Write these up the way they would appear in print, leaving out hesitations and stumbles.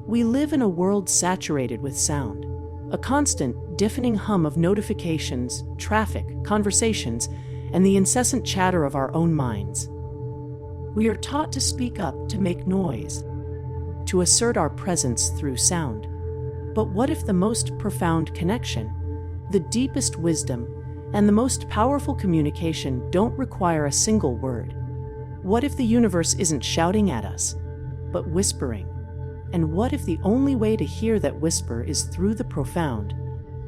We live in a world saturated with sound, a constant, deafening hum of notifications, traffic, conversations, and the incessant chatter of our own minds. We are taught to speak up, to make noise, to assert our presence through sound. But what if the most profound connection, the deepest wisdom, and the most powerful communication don't require a single word? What if the universe isn't shouting at us, but whispering? And what if the only way to hear that whisper is through the profound,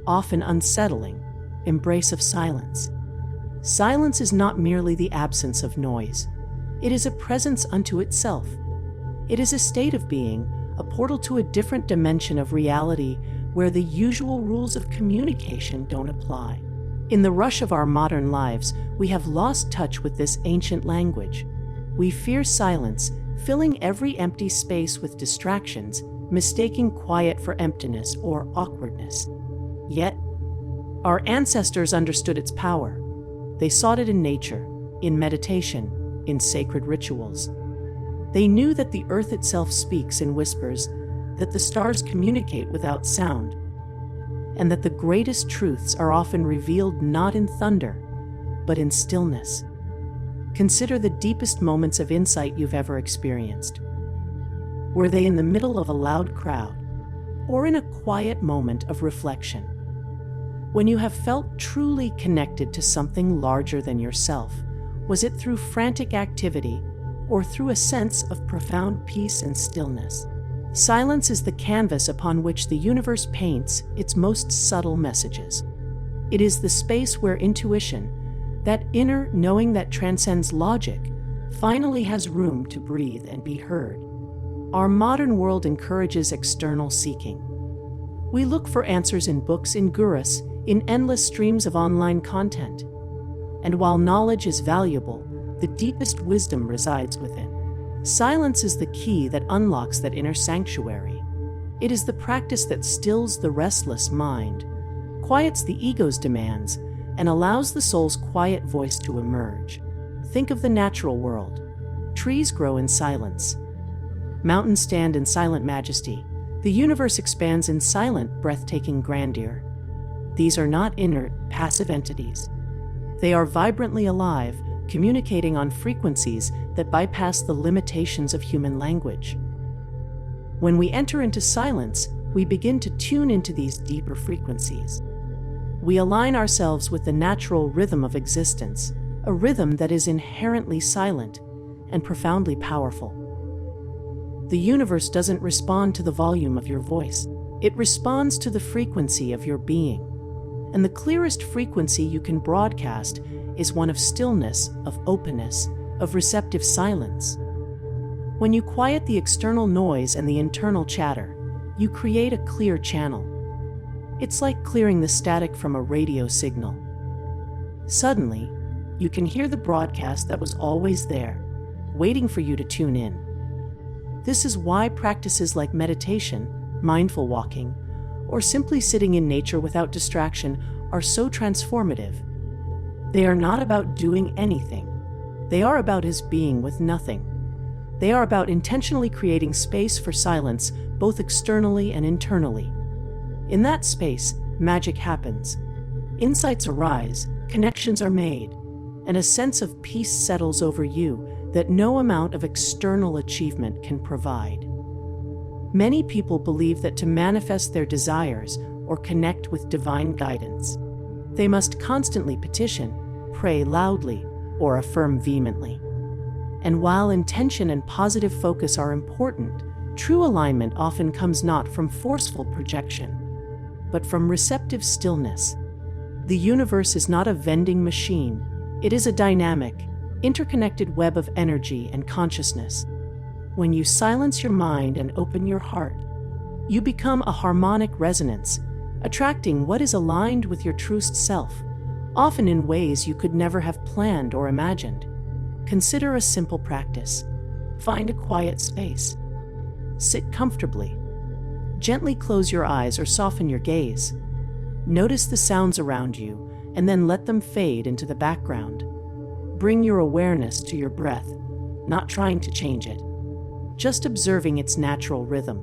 often unsettling, embrace of silence? Silence is not merely the absence of noise. It is a presence unto itself. It is a state of being, a portal to a different dimension of reality where the usual rules of communication don't apply. In the rush of our modern lives, we have lost touch with this ancient language. We fear silence, filling every empty space with distractions, mistaking quiet for emptiness or awkwardness. Yet, our ancestors understood its power. They sought it in nature, in meditation, in sacred rituals. They knew that the earth itself speaks in whispers, that the stars communicate without sound, and that the greatest truths are often revealed not in thunder, but in stillness. Consider the deepest moments of insight you've ever experienced. Were they in the middle of a loud crowd, or in a quiet moment of reflection? When you have felt truly connected to something larger than yourself, was it through frantic activity or through a sense of profound peace and stillness? Silence is the canvas upon which the universe paints its most subtle messages. It is the space where intuition, that inner knowing that transcends logic, finally has room to breathe and be heard. Our modern world encourages external seeking. We look for answers in books, in gurus, in endless streams of online content. And while knowledge is valuable, the deepest wisdom resides within. Silence is the key that unlocks that inner sanctuary. It is the practice that stills the restless mind, quiets the ego's demands, and allows the soul's quiet voice to emerge. Think of the natural world. Trees grow in silence. Mountains stand in silent majesty. The universe expands in silent, breathtaking grandeur. These are not inert, passive entities. They are vibrantly alive, communicating on frequencies that bypass the limitations of human language. When we enter into silence, we begin to tune into these deeper frequencies. We align ourselves with the natural rhythm of existence, a rhythm that is inherently silent and profoundly powerful. The universe doesn't respond to the volume of your voice. It responds to the frequency of your being. And the clearest frequency you can broadcast is one of stillness, of openness, of receptive silence. When you quiet the external noise and the internal chatter, you create a clear channel. It's like clearing the static from a radio signal. Suddenly, you can hear the broadcast that was always there, waiting for you to tune in. This is why practices like meditation, mindful walking, or simply sitting in nature without distraction are so transformative. They are not about doing anything. They are about being with nothing. They are about intentionally creating space for silence, both externally and internally. In that space, magic happens. Insights arise, connections are made, and a sense of peace settles over you that no amount of external achievement can provide. Many people believe that to manifest their desires or connect with divine guidance, they must constantly petition, pray loudly, or affirm vehemently. And while intention and positive focus are important, true alignment often comes not from forceful projection, but from receptive stillness. The universe is not a vending machine. It is a dynamic, interconnected web of energy and consciousness. When you silence your mind and open your heart, you become a harmonic resonance, attracting what is aligned with your truest self, often in ways you could never have planned or imagined. Consider a simple practice. Find a quiet space. Sit comfortably. Gently close your eyes or soften your gaze. Notice the sounds around you, and then let them fade into the background. Bring your awareness to your breath, not trying to change it, just observing its natural rhythm.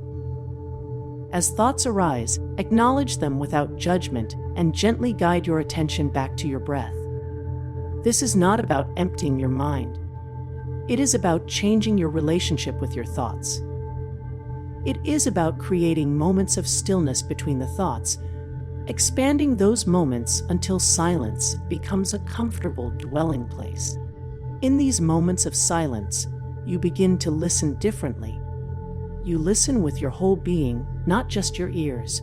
As thoughts arise, acknowledge them without judgment and gently guide your attention back to your breath. This is not about emptying your mind. It is about changing your relationship with your thoughts. It is about creating moments of stillness between the thoughts, expanding those moments until silence becomes a comfortable dwelling place. In these moments of silence, you begin to listen differently. You listen with your whole being, not just your ears.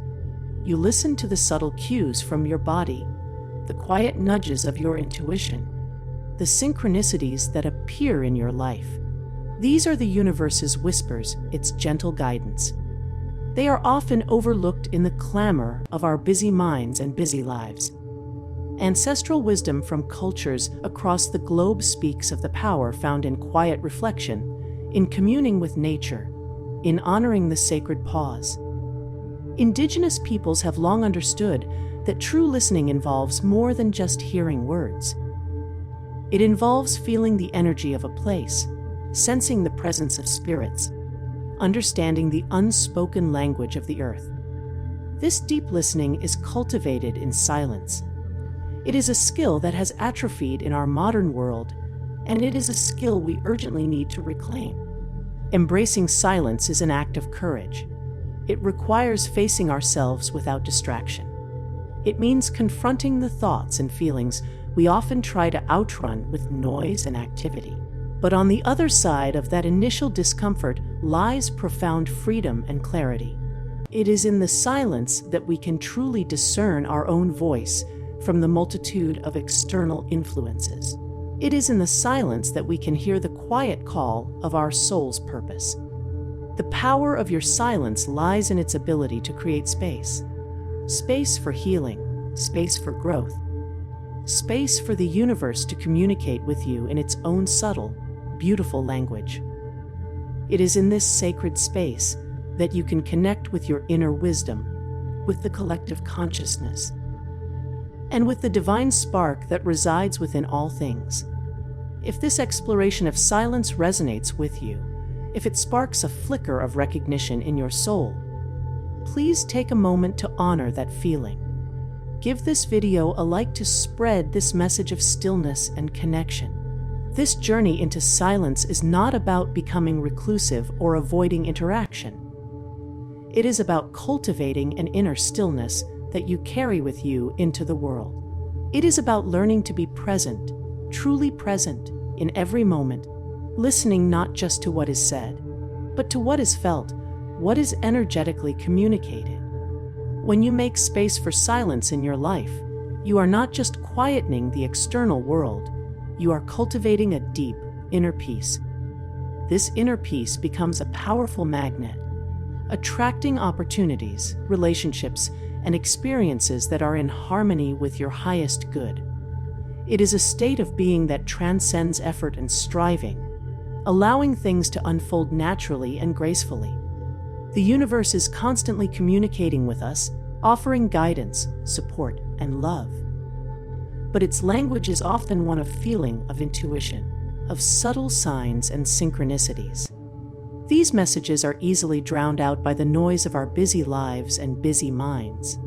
You listen to the subtle cues from your body, the quiet nudges of your intuition, the synchronicities that appear in your life. These are the universe's whispers, its gentle guidance. They are often overlooked in the clamor of our busy minds and busy lives. Ancestral wisdom from cultures across the globe speaks of the power found in quiet reflection, in communing with nature, in honoring the sacred pause. Indigenous peoples have long understood that true listening involves more than just hearing words. It involves feeling the energy of a place, sensing the presence of spirits, understanding the unspoken language of the earth. This deep listening is cultivated in silence. It is a skill that has atrophied in our modern world, and it is a skill we urgently need to reclaim. Embracing silence is an act of courage. It requires facing ourselves without distraction. It means confronting the thoughts and feelings we often try to outrun with noise and activity. But on the other side of that initial discomfort lies profound freedom and clarity. It is in the silence that we can truly discern our own voice from the multitude of external influences. It is in the silence that we can hear the quiet call of our soul's purpose. The power of your silence lies in its ability to create space. Space for healing, space for growth, space for the universe to communicate with you in its own subtle, beautiful language. It is in this sacred space that you can connect with your inner wisdom, with the collective consciousness, and with the divine spark that resides within all things. If this exploration of silence resonates with you, if it sparks a flicker of recognition in your soul, please take a moment to honor that feeling. Give this video a like to spread this message of stillness and connection. This journey into silence is not about becoming reclusive or avoiding interaction. It is about cultivating an inner stillness that you carry with you into the world. It is about learning to be present, truly present, in every moment, listening not just to what is said, but to what is felt, what is energetically communicated. When you make space for silence in your life, you are not just quietening the external world, you are cultivating a deep inner peace. This inner peace becomes a powerful magnet, attracting opportunities, relationships, and experiences that are in harmony with your highest good. It is a state of being that transcends effort and striving, allowing things to unfold naturally and gracefully. The universe is constantly communicating with us, offering guidance, support, and love. But its language is often one of feeling, of intuition, of subtle signs and synchronicities. These messages are easily drowned out by the noise of our busy lives and busy minds.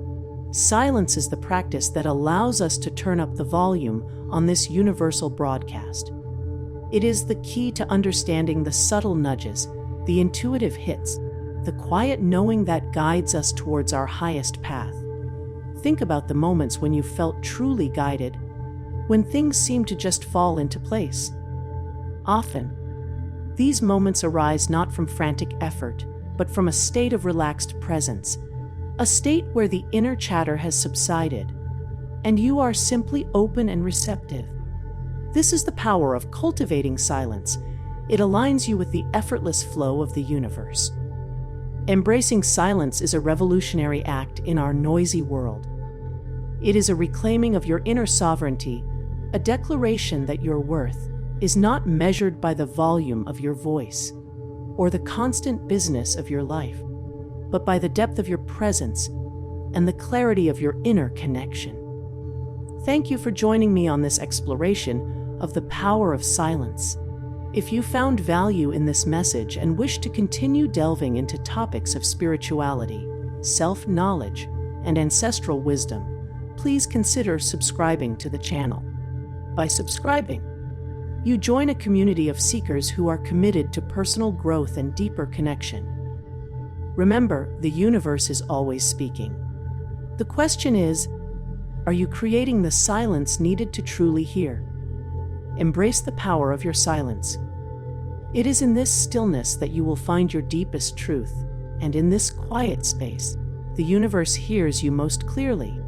Silence is the practice that allows us to turn up the volume on this universal broadcast. It is the key to understanding the subtle nudges, the intuitive hits, the quiet knowing that guides us towards our highest path. Think about the moments when you felt truly guided, when things seem to just fall into place. Often, these moments arise not from frantic effort, but from a state of relaxed presence, a state where the inner chatter has subsided, and you are simply open and receptive. This is the power of cultivating silence. It aligns you with the effortless flow of the universe. Embracing silence is a revolutionary act in our noisy world. It is a reclaiming of your inner sovereignty, a declaration that your worth is not measured by the volume of your voice or the constant business of your life, but by the depth of your presence and the clarity of your inner connection. Thank you for joining me on this exploration of the power of silence. If you found value in this message and wish to continue delving into topics of spirituality, self-knowledge, and ancestral wisdom, please consider subscribing to the channel. By subscribing, you join a community of seekers who are committed to personal growth and deeper connection. Remember, the universe is always speaking. The question is, are you creating the silence needed to truly hear? Embrace the power of your silence. It is in this stillness that you will find your deepest truth, and in this quiet space, the universe hears you most clearly.